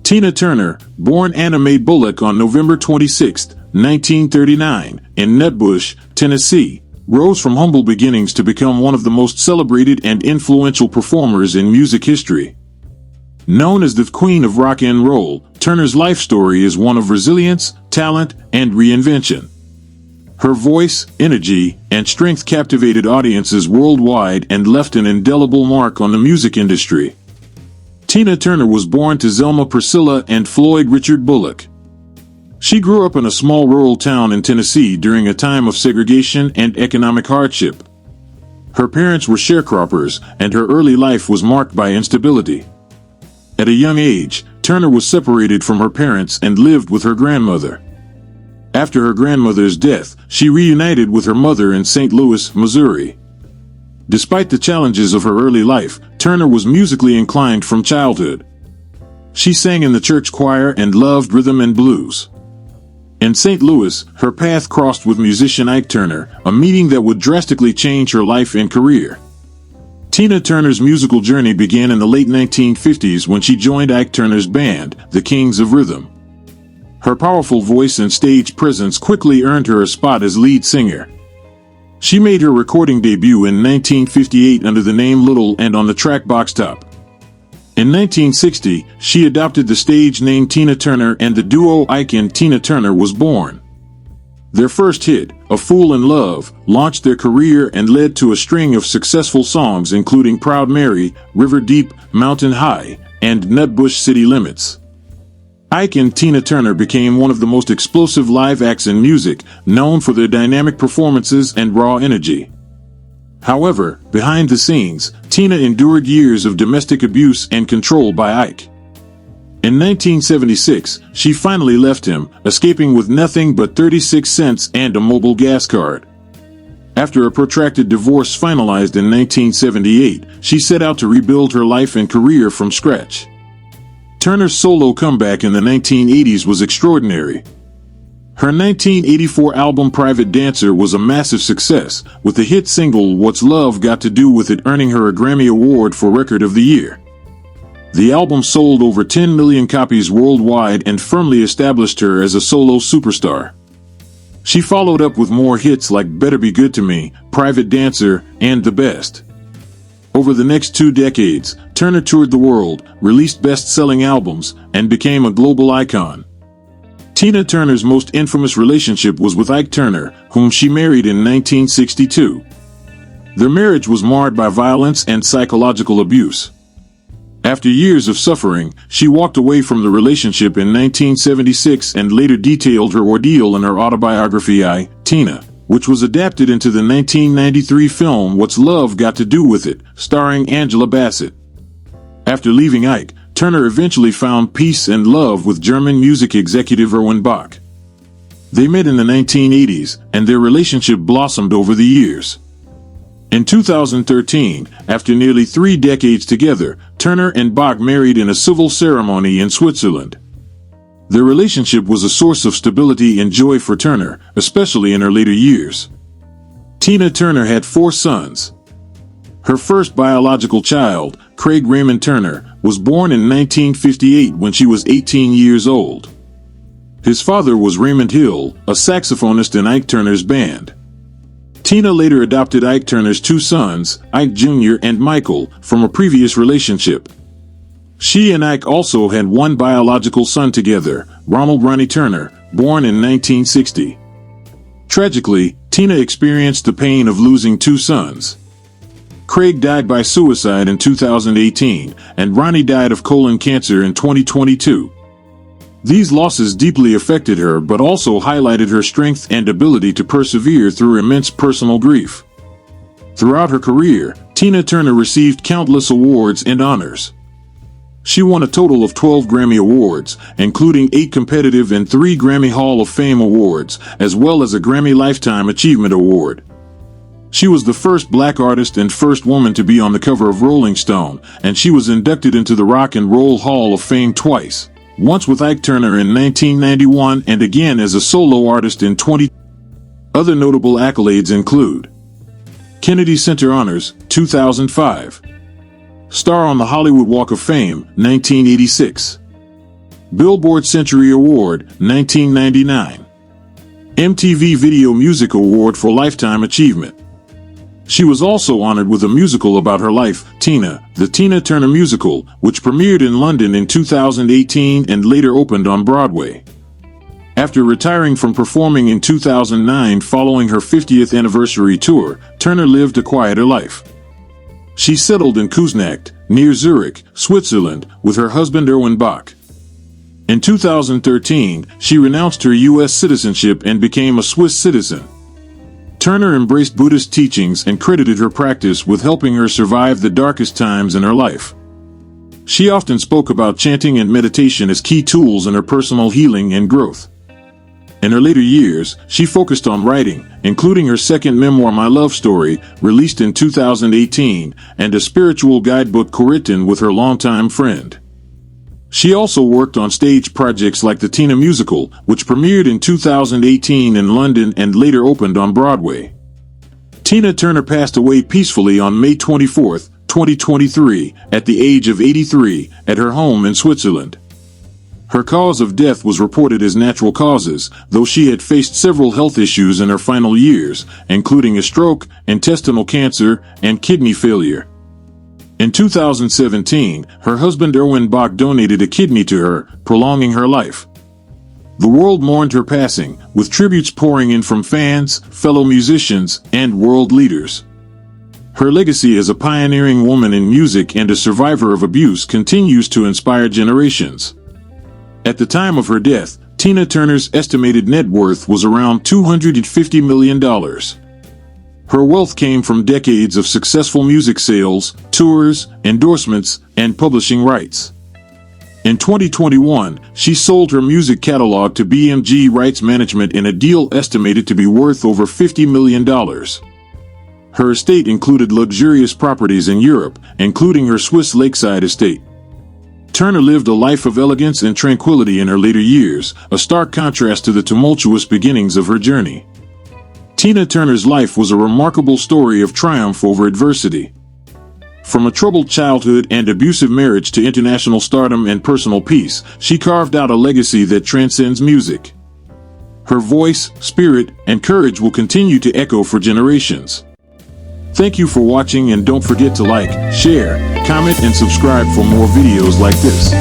Tina Turner, born Anna Mae Bullock on November 26, 1939, in Nutbush, Tennessee, rose from humble beginnings to become one of the most celebrated and influential performers in music history. Known as the Queen of Rock and Roll, Turner's life story is one of resilience, talent, and reinvention. Her voice, energy, and strength captivated audiences worldwide and left an indelible mark on the music industry. Tina Turner was born to Zelma Priscilla and Floyd Richard Bullock. She grew up in a small rural town in Tennessee during a time of segregation and economic hardship. Her parents were sharecroppers, and her early life was marked by instability. At a young age, Turner was separated from her parents and lived with her grandmother. After her grandmother's death, she reunited with her mother in St. Louis, Missouri. Despite the challenges of her early life, Turner was musically inclined from childhood. She sang in the church choir and loved rhythm and blues. In St. Louis, her path crossed with musician Ike Turner, a meeting that would drastically change her life and career. Tina Turner's musical journey began in the late 1950s when she joined Ike Turner's band, the Kings of Rhythm. Her powerful voice and stage presence quickly earned her a spot as lead singer. She made her recording debut in 1958 under the name Little and on the track Box Top. In 1960, she adopted the stage name Tina Turner and the duo Ike and Tina Turner was born. Their first hit, A Fool in Love, launched their career and led to a string of successful songs including Proud Mary, River Deep, Mountain High, and Nutbush City Limits. Ike and Tina Turner became one of the most explosive live acts in music, known for their dynamic performances and raw energy. However, behind the scenes, Tina endured years of domestic abuse and control by Ike. In 1976, she finally left him, escaping with nothing but 36 cents and a mobile gas card. After a protracted divorce finalized in 1978, she set out to rebuild her life and career from scratch. Turner's solo comeback in the 1980s was extraordinary. Her 1984 album Private Dancer was a massive success, with the hit single What's Love Got to Do With It earning her a Grammy Award for Record of the Year. The album sold over 10 million copies worldwide and firmly established her as a solo superstar. She followed up with more hits like Better Be Good to Me, Private Dancer, and The Best. Over the next 2 decades, Turner toured the world, released best-selling albums, and became a global icon. Tina Turner's most infamous relationship was with Ike Turner, whom she married in 1962. Their marriage was marred by violence and psychological abuse. After years of suffering, she walked away from the relationship in 1976 and later detailed her ordeal in her autobiography I, Tina, which was adapted into the 1993 film What's Love Got to Do With It, starring Angela Bassett. After leaving Ike, Turner eventually found peace and love with German music executive Erwin Bach. They met in the 1980s, and their relationship blossomed over the years. In 2013, after nearly 3 decades together, Turner and Bach married in a civil ceremony in Switzerland. Their relationship was a source of stability and joy for Turner, especially in her later years. Tina Turner had 4 sons. Her first biological child, Craig Raymond Turner, was born in 1958 when she was 18 years old. His father was Raymond Hill, a saxophonist in Ike Turner's band. Tina later adopted Ike Turner's 2 sons, Ike Jr. and Michael, from a previous relationship. She and Ike also had 1 biological son together, Ronald Ronnie Turner, born in 1960. Tragically, Tina experienced the pain of losing 2 sons. Craig died by suicide in 2018, and Ronnie died of colon cancer in 2022. These losses deeply affected her but also highlighted her strength and ability to persevere through immense personal grief. Throughout her career, Tina Turner received countless awards and honors. She won a total of 12 Grammy Awards, including 8 competitive and 3 Grammy Hall of Fame awards, as well as a Grammy Lifetime Achievement Award. She was the first black artist and first woman to be on the cover of Rolling Stone, and she was inducted into the Rock and Roll Hall of Fame twice, once with Ike Turner in 1991 and again as a solo artist in 20. Other notable accolades include Kennedy Center Honors, 2005. Star on the Hollywood Walk of Fame, 1986. Billboard Century Award, 1999. MTV Video Music Award for Lifetime Achievement. She was also honored with a musical about her life, Tina, the Tina Turner Musical, which premiered in London in 2018 and later opened on Broadway. After retiring from performing in 2009 following her 50th anniversary tour, Turner lived a quieter life. She settled in Küsnacht, near Zurich, Switzerland, with her husband Erwin Bach. In 2013, she renounced her U.S. citizenship and became a Swiss citizen. Turner embraced Buddhist teachings and credited her practice with helping her survive the darkest times in her life. She often spoke about chanting and meditation as key tools in her personal healing and growth. In her later years, she focused on writing, including her second memoir My Love Story, released in 2018, and a spiritual guidebook co-written with her longtime friend. She also worked on stage projects like the Tina Musical, which premiered in 2018 in London and later opened on Broadway. Tina Turner passed away peacefully on May 24, 2023, at the age of 83, at her home in Switzerland. Her cause of death was reported as natural causes, though she had faced several health issues in her final years, including a stroke, intestinal cancer, and kidney failure. In 2017, her husband Erwin Bach donated a kidney to her, prolonging her life. The world mourned her passing, with tributes pouring in from fans, fellow musicians, and world leaders. Her legacy as a pioneering woman in music and a survivor of abuse continues to inspire generations. At the time of her death, Tina Turner's estimated net worth was around $250 million. Her wealth came from decades of successful music sales, tours, endorsements, and publishing rights. In 2021, she sold her music catalog to BMG Rights Management in a deal estimated to be worth over $50 million. Her estate included luxurious properties in Europe, including her Swiss lakeside estate. Turner lived a life of elegance and tranquility in her later years, a stark contrast to the tumultuous beginnings of her journey. Tina Turner's life was a remarkable story of triumph over adversity. From a troubled childhood and abusive marriage to international stardom and personal peace, she carved out a legacy that transcends music. Her voice, spirit, and courage will continue to echo for generations. Thank you for watching, and don't forget to like, share, comment, and subscribe for more videos like this.